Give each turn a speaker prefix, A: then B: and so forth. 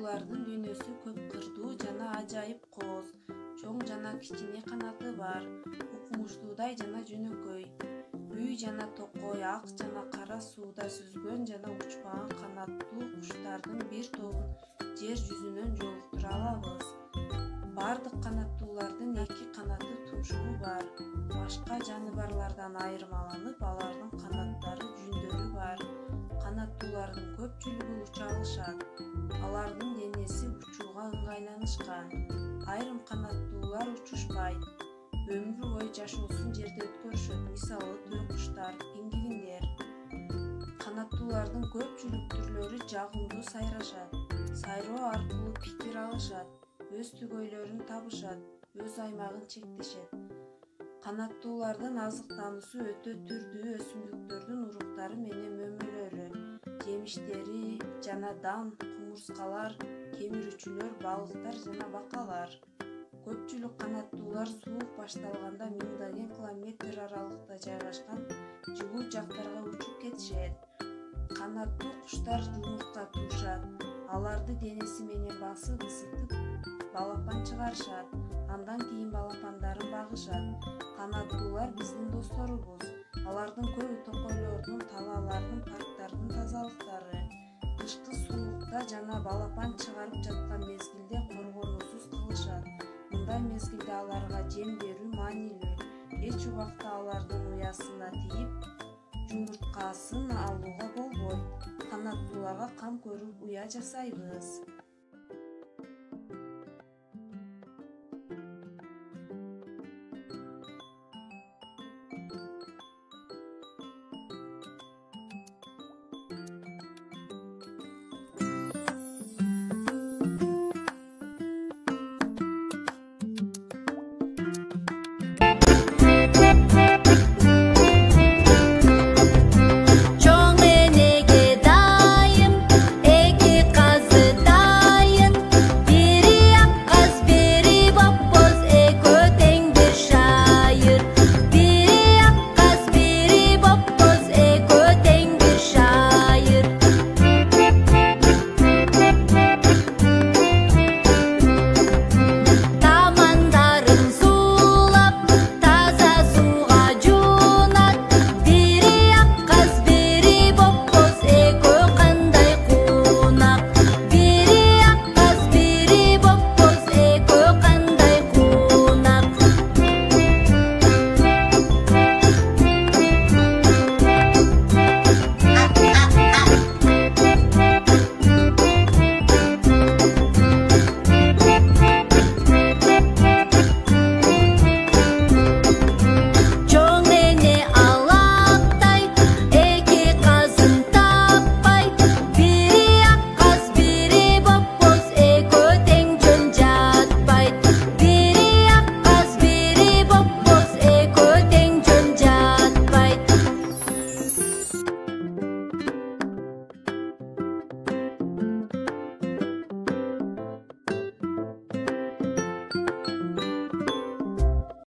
A: Канаттуулардын дүйнөсү көп кырдуу жана ажайып кооз. Чоң жана кичине канаты бар. Укмуштуудай жана жөнөкөй. Үй жана токой ак жана кара сууда сүзгөн жана учпаган канаттуу куштардын бир тобун жер жүзүнөн жолуктура алабыз. Бардык канаттуулардын эки канаты тумшугу бар. Башка жаныбарлардан айырмаланып, алардын канаттары жүндөрү бар. Канаттуулардын көпчүлүгү уча алышат. Алардын денеси учууга ыңгайланышкан. Айрым канаттуулар учушпайт. Өмүрү бою жашоосун жерде өткөрүшөт. Мисалы, төкуштар, пингвиндер. Канаттуулардын көпчүлүк түрлөрү жагымдуу сайрашат. Сайроо аркылуу пикир алышат, өз түгөйлөрүн табышат, өз аймагын чектешет. Канаттуулардын азыктануусу өтө түрдүү өсүмдүктөрдүн уруктары менен мөмөлөрү, жемиштери жана дан, кумурскалар, кемирүүчүлөр, балыктар жана бакалар. Көпчүлүк канаттуулар суук башталганда миңдеген километр аралыкта жайгашкан жылуу жактарга учуп кетишет. Канаттуу куштар жумуртка туушат. Аларды денеси менен басып, ысытып, балапан чыгарышат. Андан кийин балапандарын багышат. Канаттуулар биздин досторубуз. Алардын көбү токойлордун, талаалардын, парктардын тазалыктары. Кышкы суукта жана балапан чыгарып жаткан мезгилде коргонуусуз калышат. Мындай мезгилде аларга жем берүү маанилүү. Эч убакта алардын уясына тийип, жумурткасын алууга болбойт. Канаттууларга кам көрүп уя жасайбыз.